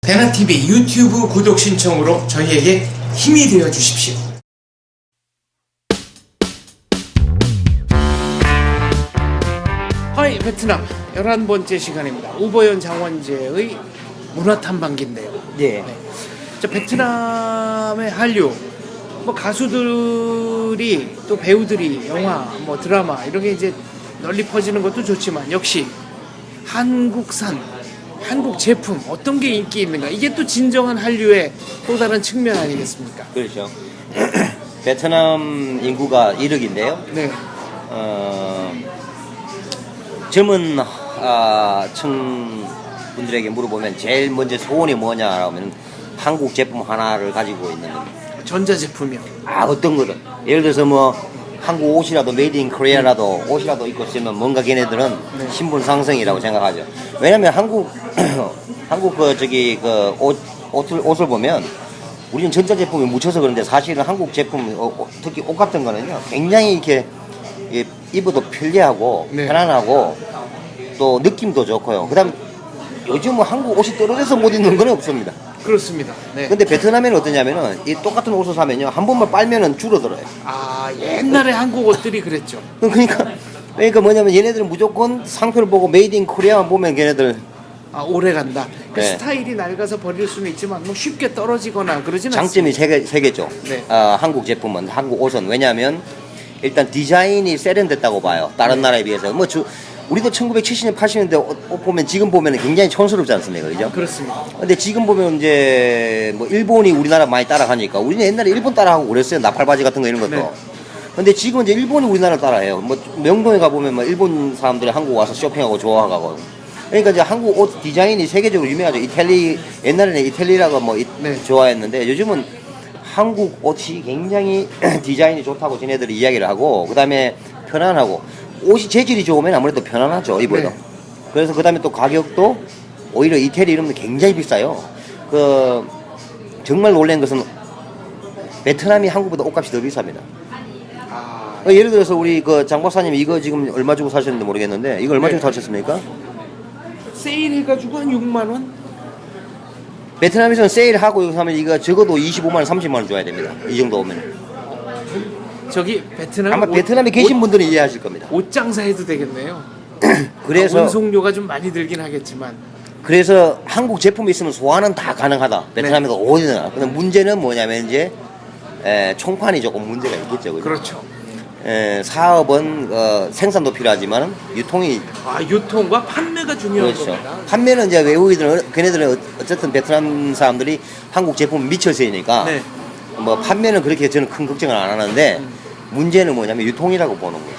배나TV 유튜브 구독 신청으로 저희에게 힘이 되어 주십시오. 하이 베트남 11번째 시간입니다. 우버연 장원재의 문화탐방기인데요. 예. 자, 베트남의 한류 뭐 가수들이 또 배우들이 영화 뭐 드라마 이런 게 이제 널리 퍼지는 것도 좋지만 역시 한국산 한국 제품 어떤 게 인기 있는가, 이게 또 진정한 한류의 또 다른 측면 아니겠습니까? 그렇죠. 베트남 인구가 1억인데요. 네. 젊은 층 분들에게 물어보면 제일 먼저 소원이 뭐냐 하면 한국 제품 하나를 가지고 있는 겁니다. 전자제품이요. 어떤 거든. 예를 들어서 뭐 한국 옷이라도 메이드 인 코리아라도 옷이라도 입고 있으면 뭔가 걔네들은 네. 신분 상승이라고 생각하죠. 왜냐면 한국 옷을 보면 우리는 전자제품이 묻혀서 그런데 사실은 한국 제품 특히 옷 같은 거는요 굉장히 이렇게 입어도 편리하고 네. 편안하고 또 느낌도 좋고요. 그다음 요즘은 한국 옷이 떨어져서 못 입는 건 없습니다. 그렇습니다. 네. 근데 베트남에는 어떠냐면은 이 똑같은 옷을 사면요 한 번만 빨면은 줄어들어요. 옛날에 한국 옷들이 그랬죠. 그러니까 뭐냐면 얘네들은 무조건 상표를 보고 메이드 인 코리아만 보면 걔네들 오래 간다. 그 네. 스타일이 낡아서 버릴 수는 있지만 뭐 쉽게 떨어지거나 그러지는 장점이 않습니다. 세 개죠. 네. 한국 제품은 한국 옷은 왜냐하면 일단 디자인이 세련됐다고 봐요. 다른 나라에 비해서 우리도 1970년 80년대 옷 보면 지금 보면 굉장히 촌스럽지 않습니까, 그죠? 그렇습니다. 근데 지금 보면 이제 뭐 일본이 우리나라 많이 따라가니까 우리는 옛날에 일본 따라하고 그랬어요. 나팔바지 같은 거 이런 것도. 네. 근데 지금 이제 일본이 우리나라를 따라해요. 뭐 명동에 가 보면 뭐 일본 사람들이 한국 와서 쇼핑하고 좋아하고. 그러니까 이제 한국 옷 디자인이 세계적으로 유명하죠. 옛날에는 이탈리라고 네. 좋아했는데 요즘은 한국 옷이 굉장히 디자인이 좋다고 지네들이 이야기를 하고, 그 다음에 편안하고, 옷이 재질이 좋으면 아무래도 편안하죠, 입어도. 네. 그래서 그 다음에 또 가격도 오히려 이태리 이런 데 굉장히 비싸요. 정말 놀란 것은 베트남이 한국보다 옷값이 더 비쌉니다. 예를 들어서 우리 장 박사님이 이거 지금 얼마 주고 사셨는지 모르겠는데, 이거 얼마 네. 주고 사셨습니까? 세일해가지고 한 6만 원? 베트남에서는 세일하고 여기 사면 이거 적어도 25만 원, 30만 원 줘야 됩니다. 이 정도 오면. 저기 베트남 아마 베트남에 계신 분들은 이해하실 겁니다. 옷 장사 해도 되겠네요. 그래서 운송료가 좀 많이 들긴 하겠지만. 그래서 한국 제품이 있으면 소화는 다 가능하다. 베트남에도 어디나. 근데 문제는 뭐냐면 이제 총판이 조금 문제가 있겠죠. 그죠? 그렇죠. 사업은 생산도 필요하지만 유통이 유통과 판매가 중요한 그렇죠. 겁니다. 판매는 이제 외국인들은 걔네들은 어쨌든 베트남 사람들이 한국 제품 미쳐 쓰이니까 네. 뭐 판매는 그렇게 저는 큰 걱정을 안 하는데 문제는 뭐냐면 유통이라고 보는 거죠.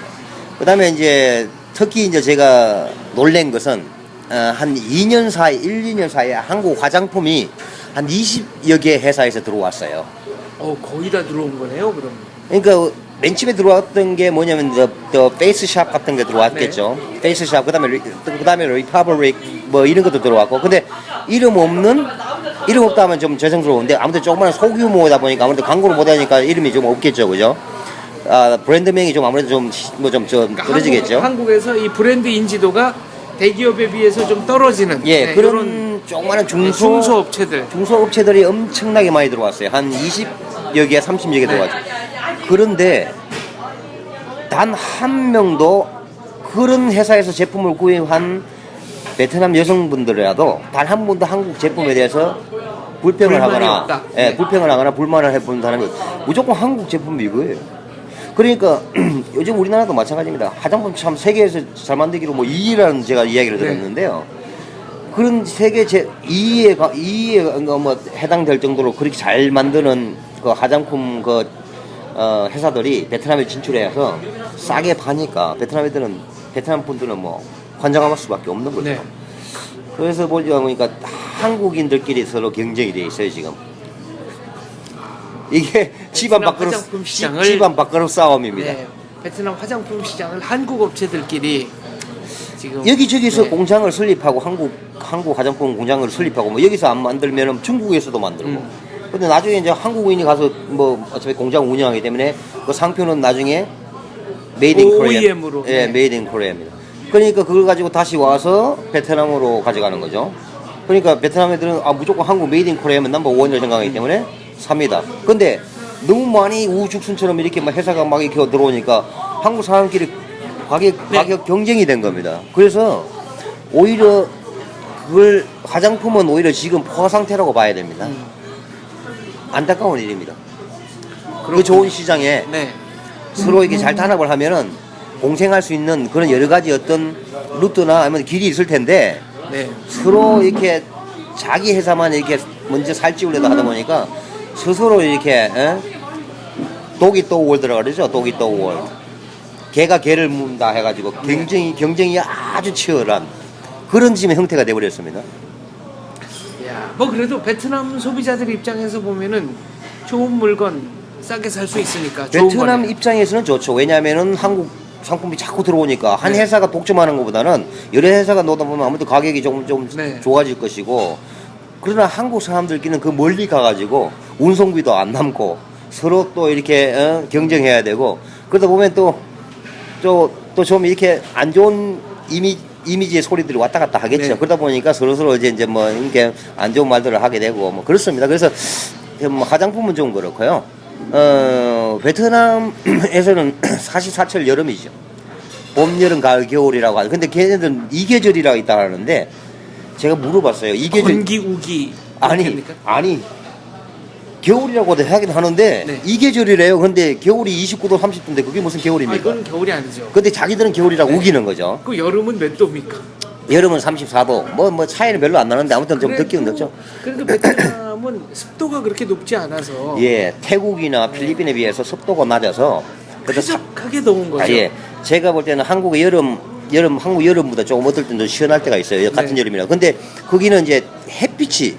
그다음에 이제 특히 이제 제가 놀란 것은 한 2년 사이, 1, 2년 사이에 한국 화장품이 한 20여 개 회사에서 들어왔어요. 거의 다 들어온 거네요, 그럼. 그러니까 맨 처음에 들어왔던 게 뭐냐면 페이스샵 같은 게 들어왔겠죠. 페이스샵 그다음에 리퍼블릭 뭐 이런 것도 들어왔고. 근데 이름 없다 하면 좀 죄송스러운데 아무튼 조그마한 소규모다 보니까 아무래도 광고를 못 하니까 이름이 좀 없겠죠, 그죠? 브랜드명이 좀 아무래도 좀 떨어지겠죠. 한국에서 이 브랜드 인지도가 대기업에 비해서 좀 떨어지는 그런 조그마한 중소업체들이 엄청나게 많이 들어왔어요. 한 20여 개, 30여 개 들어왔죠. 그런데 단 한 명도 그런 회사에서 제품을 구입한 베트남 여성분들이라도 단 한 번도 한국 제품에 대해서 불평을 하거나 불평을 하거나 불만을 해본 사람이 무조건 한국 제품이 이거예요. 그러니까 요즘 우리나라도 마찬가지입니다. 화장품 참 세계에서 잘 만들기로 2위라는 제가 이야기를 들었는데요. 그런 세계 2위에 해당될 정도로 그렇게 잘 만드는 화장품 회사들이 베트남에 진출해서 싸게 파니까 베트남 분들은 환장할 수밖에 없는 거죠. 네. 그래서 보니까 한국인들끼리 서로 경쟁이 돼 있어요 지금. 이게 집안 밖으로 싸움입니다. 네. 베트남 화장품 시장을 한국 업체들끼리 지금 여기저기서 공장을 설립하고 한국 화장품 공장을 설립하고 여기서 안 만들면 중국에서도 만들고. 근데 나중에 이제 한국인이 가서 어차피 공장 운영하기 때문에 그 상표는 나중에 메이드 인 코리아. OEM으로. 메이드 인 코리아입니다. 그러니까 그걸 가지고 다시 와서 베트남으로 가져가는 거죠. 그러니까 베트남 애들은 무조건 한국 메이드 인 코리아면 넘버 원이라고 생각하기 때문에 삽니다. 근데 너무 많이 우죽순처럼 이렇게 막 회사가 막 이렇게 들어오니까 한국 사람끼리 가격 경쟁이 된 겁니다. 그래서 오히려 그걸 화장품은 오히려 지금 포화 상태라고 봐야 됩니다. 안타까운 일입니다. 그 좋은 시장에 네. 서로 이렇게 잘 탄압을 하면은 공생할 수 있는 그런 여러 가지 어떤 루트나 아니면 길이 있을 텐데 네. 서로 이렇게 자기 회사만 이렇게 먼저 살찌우려다 하다 보니까 스스로 이렇게 독이 또 월드라 그러죠. 독이 또 월드. 개가 개를 문다 해가지고 경쟁이 아주 치열한 그런 지금 형태가 돼버렸습니다. 야, 뭐 그래도 베트남 소비자들 입장에서 보면은 좋은 물건 싸게 살 수 있으니까 좋은 베트남 거네. 입장에서는 좋죠. 왜냐하면은 한국 상품이 자꾸 들어오니까 한 네. 회사가 독점하는 것보다는 여러 회사가 놓다 보면 아무래도 가격이 좀 네. 좋아질 것이고 그러나 한국 사람들끼리는 그 멀리 가가지고 운송비도 안 남고 서로 또 이렇게 경쟁해야 되고 그러다 보면 또 좀 이렇게 안 좋은 이미지의 소리들이 왔다 갔다 하겠죠. 네. 그러다 보니까 서로 이제 뭐 이렇게 안 좋은 말들을 하게 되고 뭐 그렇습니다. 그래서 뭐 화장품은 좀 그렇고요. 베트남에서는 사시사철 여름이죠. 봄, 여름, 가을, 겨울이라고 하는데 근데 걔네들은 이 계절이라고 있다 하는데 제가 물어봤어요. 이 계절 건기 우기 아니 겨울이라고도 하긴 하는데 네. 이 계절이래요. 근데 겨울이 29도 30도인데 그게 무슨 아, 겨울입니까? 이건 겨울이 아니죠. 근데 자기들은 겨울이라고 우기는 거죠. 그 여름은 몇 도입니까? 여름은 34도. 뭐 차이는 별로 안 나는데 아무튼 좀 덥긴 덥죠. 그래도 베트남은 습도가 그렇게 높지 않아서 예, 태국이나 필리핀에 비해서 습도가 낮아서 그래서 쾌적하게 더운 거죠. 예, 제가 볼 때는 한국의 한국 여름보다 조금 어떨 때는 좀 시원할 때가 있어요. 같은 네. 여름이라. 근데 거기는 이제 햇빛이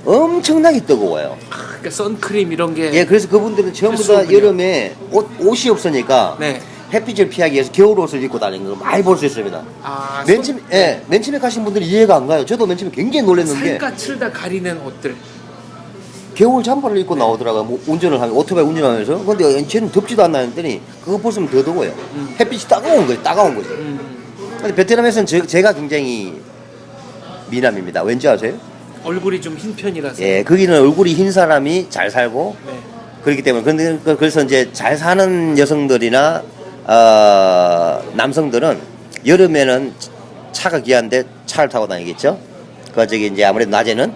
엄청나게 뜨거워요. 그러니까 선크림 이런 게 예, 그래서 그분들은 전부 다 필수군요. 여름에 옷이 없으니까 네. 햇빛을 피하기 위해서 겨울 옷을 입고 다니는 거 많이 볼 수 있습니다. 아, 맨 처음에 가신 분들이 이해가 안 가요. 저도 맨 처음에 굉장히 놀랐는데 살갗을 다 가리는 옷들. 겨울 잠바를 입고 나오더라고요. 뭐 운전을 하면 오토바이 운전하면서. 근데 쟤는 덥지도 않나 했더니 그거 벗으면 더 더워요. 햇빛이 따가운 거예요. 따가운 거죠. 근데 베트남에서는 제가 굉장히 미남입니다. 왠지 아세요? 얼굴이 좀 흰 편이라서. 예, 거기는 얼굴이 흰 사람이 잘 살고 네. 그렇기 때문에 그래서 이제 잘 사는 여성들이나 남성들은 여름에는 차가 귀한데 차를 타고 다니겠죠. 저기 이제 아무래도 낮에는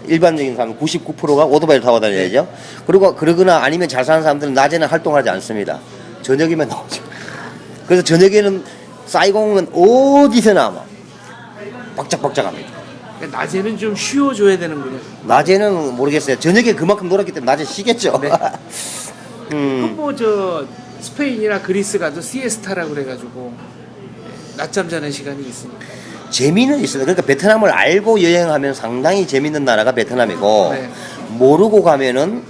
일반적인 사람 99%가 오토바이를 타고 다녀야죠. 그리고 그러거나 아니면 잘 사는 사람들은 낮에는 활동하지 않습니다. 저녁이면 나오죠. 그래서 저녁에는 사이공은 어디서나 막 박짝박짝합니다. 그러니까 낮에는 좀 쉬어줘야 되는군요. 낮에는 모르겠어요. 저녁에 그만큼 놀았기 때문에 낮에 쉬겠죠. 네. 뭐저 스페인이나 그리스 가도 시에스타라고 그래가지고 낮잠 자는 시간이 있으니까. 재미는 있어요. 그러니까 베트남을 알고 여행하면 상당히 재밌는 나라가 베트남이고 네. 모르고 가면은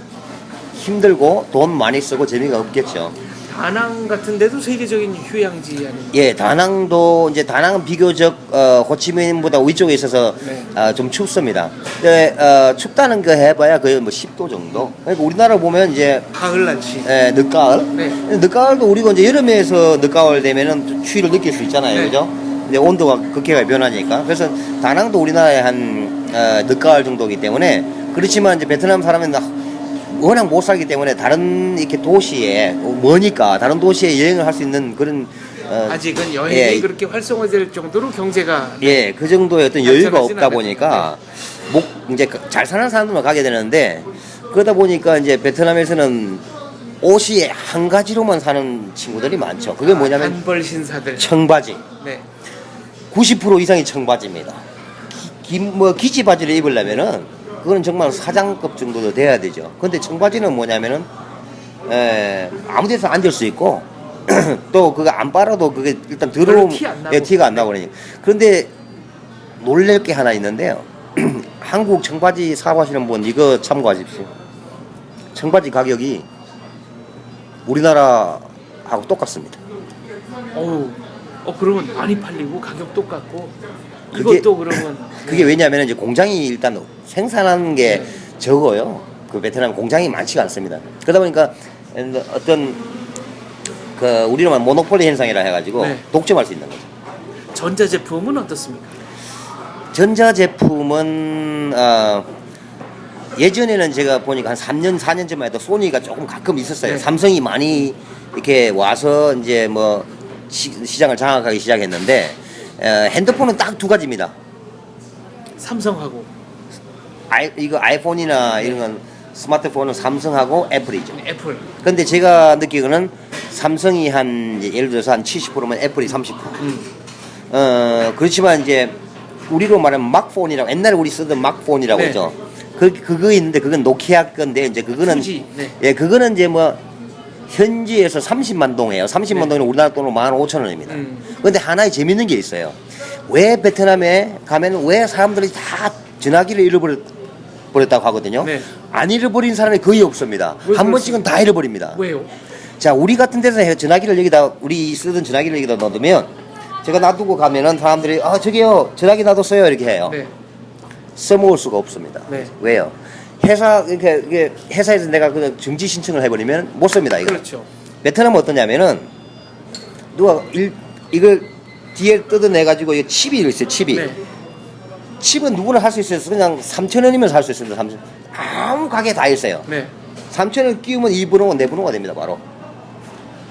힘들고 돈 많이 쓰고 재미가 없겠죠. 다낭 같은 데도 세계적인 휴양지 아닙니까? 예, 다낭도 이제 다낭은 비교적 호치민보다 위쪽에 있어서 네. 좀 춥습니다. 근데 춥다는 거 해봐야 거의 뭐 10도 정도. 그러니까 우리나라 보면 이제 가을날씨. 예, 늦가을. 네. 늦가을도 우리가 이제 여름에서 늦가을 되면은 추위를 느낄 수 있잖아요, 네. 그죠? 이제 온도가 극해가 변하니까. 그래서 다낭도 우리나라의 한 늦가을 정도이기 때문에 그렇지만 이제 베트남 사람은 워낙 못 살기 때문에 다른 이렇게 도시에 머니까 다른 도시에 여행을 할 수 있는 그런 아직은 여행이 예. 그렇게 활성화될 정도로 경제가 예, 그 정도의 어떤 여유가 발전하진 없다 않아요. 보니까 이제 잘 사는 사람들만 가게 되는데 그러다 보니까 이제 베트남에서는 옷이 한 가지로만 사는 친구들이 많죠. 그게 뭐냐면 단벌 신사들. 청바지. 네. 90% 이상이 청바지입니다. 기지 바지를 입으려면은 그거는 정말 사장급 정도도 돼야 되죠. 근데 청바지는 뭐냐면은 아무 데서 앉을 수 있고 또 그거 안 빨아도 그게 일단 별로 티안 나고. 티가 안 나고 그러니까. 그런데 놀랄 게 하나 있는데요. 한국 청바지 사고하시는 분 이거 참고하십시오. 청바지 가격이 우리나라하고 똑같습니다. 그러면 많이 팔리고 가격 똑같고 그게- 이것도 그러면 그게 왜냐하면 이제 공장이 일단 생산하는 게 적어요. 그 베트남 공장이 많지가 않습니다. 그러다 보니까 어떤 그 우리는 모노폴리 현상이라 해가지고 네. 독점할 수 있는 거죠. 전자제품은 어떻습니까? 전자 제품은 예전에는 제가 보니까 한 3년 4년 전만 해도 소니가 조금 가끔 있었어요. 네. 삼성이 많이 이렇게 와서 이제 뭐 시장을 장악하기 시작했는데 핸드폰은 딱 두 가지입니다. 삼성하고 이거 아이폰이나 이런 건 스마트폰은 삼성하고 애플이죠. 애플. 근데 제가 느끼기로는 삼성이 한 이제 예를 들어서 한 70%면 애플이 30%. 그렇지만 이제 우리로 말하면 막폰이라고 옛날에 우리 쓰던 막폰이라고 네. 했죠. 그거 있는데 그건 노키아 건데 이제 그거는 2G, 네. 예 그거는 이제 뭐 현지에서 30만 동이에요. 30만 네. 동이면 우리나라 돈으로 15,000원입니다. 그런데 하나의 재밌는 게 있어요. 왜 베트남에 가면 왜 사람들이 다 전화기를 잃어버렸다고 하거든요. 네. 안 잃어버린 사람이 거의 없습니다. 왜 한 번씩은 다 잃어버립니다. 왜요? 자, 우리 같은 데서 전화기를 여기다 우리 쓰던 전화기를 여기다 넣어두면 제가 놔두고 가면은 사람들이 저기요 전화기 놔뒀어요 이렇게 해요. 네. 써먹을 수가 없습니다. 네. 왜요? 이게 회사에서 내가 그냥 정지 신청을 해버리면 못 씁니다. 이거. 그렇죠. 베트남은 어떠냐면은 누가 이걸 뒤에 뜯어내가지고 이거 칩이 있어요. 칩이. 네. 칩은 누구나 할 수 있어요. 그냥 3,000원이면 살 수 있습니다. 아무 가게 다 있어요. 네. 3,000원 끼우면 2번호가 내번호가 됩니다. 바로.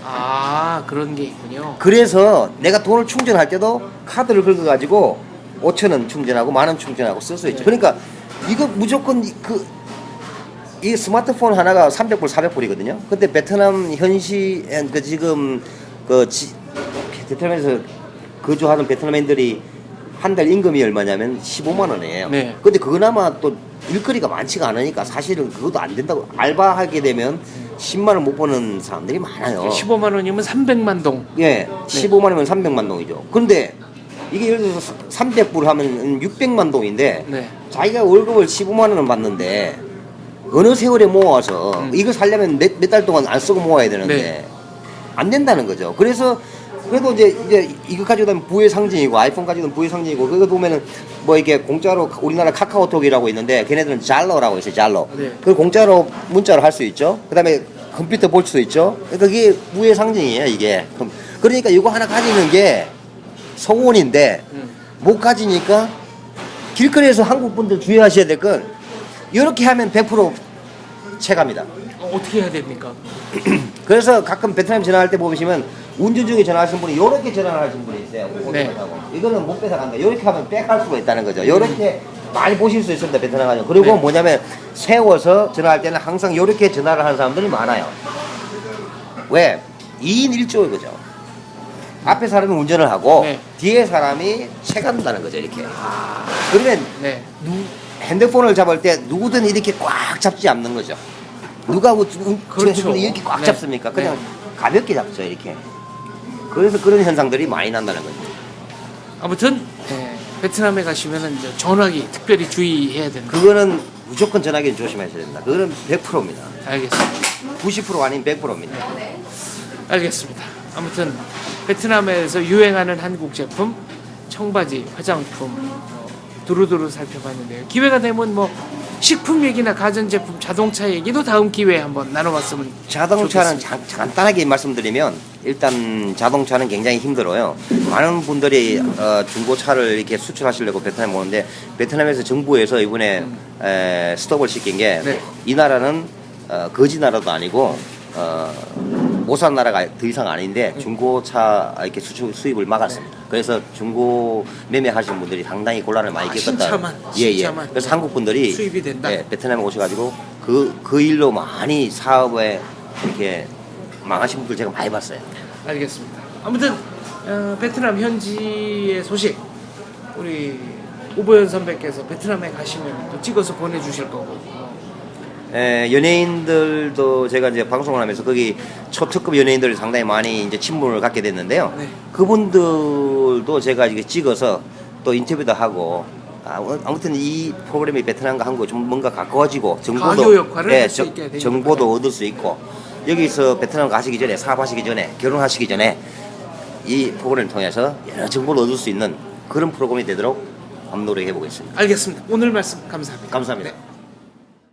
아, 그런 게 있군요. 그래서 내가 돈을 충전할 때도 카드를 긁어가지고 5,000원 충전하고 10,000원 충전하고 쓸 수 있죠. 네. 그러니까 이거 무조건 이 스마트폰 하나가 300불, 400불이거든요. 근데 베트남 지금 베트남에서 거주하는 베트남인들이 한 달 임금이 얼마냐면 15만 원이에요. 네. 근데 그나마 또 일거리가 많지가 않으니까 사실은 그것도 안 된다고 알바하게 되면 10만 원 못 버는 사람들이 많아요. 15만 원이면 300만 동. 예, 15만 원이면 300만 동이죠. 그런데 이게 예를 들어서 300불 하면 600만 동인데 네. 자기가 월급을 15만 원을 받는데 어느 세월에 모아서 이걸 살려면 몇 달 동안 안 쓰고 모아야 되는데 네. 안 된다는 거죠. 그래서 그래도 이제 이거 가지고 다니면 부의 상징이고 아이폰 가지고 다니면 부의 상징이고 그거 보면은 뭐 이렇게 공짜로 우리나라 카카오톡이라고 있는데 걔네들은 잘로라고 있어요. 잘로. 네. 그걸 공짜로 문자로 할 수 있죠. 그다음에 컴퓨터 볼 수 있죠. 그러니까 그게 부의 상징이에요. 이게. 그러니까 이거 하나 가지는 게 소원인데 못 가지니까 길거리에서 한국 분들 주의하셔야 될 건 이렇게 하면 100% 체갑니다. 어떻게 해야 됩니까? 그래서 가끔 베트남 전화할 때 보시면 운전 중에 전화하시는 분이 이렇게 전화를 하시는 분이 있어요. 네. 이거는 못 뺏어간다. 이렇게 하면 뺏갈 수가 있다는 거죠. 이렇게 많이 보실 수 있습니다. 베트남 가면. 그리고 네. 뭐냐면 세워서 전화할 때는 항상 이렇게 전화를 하는 사람들이 많아요. 왜? 2인 1조인 거죠. 앞에 사람이 운전을 하고 네. 뒤에 사람이 채간다는 거죠. 이렇게. 그러면 네. 핸드폰을 잡을 때 누구든 이렇게 꽉 잡지 않는 거죠. 누가 그렇죠. 이렇게 꽉 네. 잡습니까? 그냥 네. 가볍게 잡죠. 이렇게. 그래서 그런 현상들이 많이 난다는 거죠. 아무튼 베트남에 가시면은 이제 전화기 특별히 주의해야 된다. 그거는 무조건 전화기는 조심하셔야 됩니다. 그거는 100%입니다. 알겠습니다. 90% 아닌 100%입니다. 알겠습니다. 아무튼 베트남에서 유행하는 한국 제품, 청바지, 화장품 두루두루 살펴봤는데요. 기회가 되면 뭐 식품 얘기나 가전제품, 자동차 얘기도 다음 기회에 한번 나눠봤으면 자동차는 좋겠습니다. 간단하게 말씀드리면 일단 자동차는 굉장히 힘들어요. 많은 분들이 중고차를 이렇게 수출하시려고 베트남에 오는데 베트남에서 정부에서 이번에 스톱을 시킨 게 이 네. 나라는 거지 나라도 아니고 못 사는 나라가 더 이상 아닌데 중고차 이렇게 수입을 막았습니다. 그래서 중고 매매하시는 분들이 상당히 곤란을 많이 겪었다. 신차만 그래서 한국 분들이 수입이 된다. 베트남에 오셔가지고 그 일로 많이 사업에 이렇게 망하신 분들 제가 많이 봤어요. 알겠습니다. 아무튼 베트남 현지의 소식 우리 오보현 선배께서 베트남에 가시면 또 찍어서 보내주실 거고. 연예인들도 제가 이제 방송을 하면서 거기 초특급 연예인들 상당히 많이 이제 친분을 갖게 됐는데요. 네. 그분들도 제가 이게 찍어서 또 인터뷰도 하고 아무튼 이 프로그램이 베트남과 한국 좀 뭔가 가까워지고 가교 역할을 할 수 있게 되니까. 정보도 얻을 수 있고 여기서 베트남 가시기 전에 사업하시기 전에 결혼하시기 전에 이 프로그램을 통해서 여러 정보를 얻을 수 있는 그런 프로그램이 되도록 한번 노력해 보겠습니다. 알겠습니다. 오늘 말씀 감사합니다. 감사합니다. 네.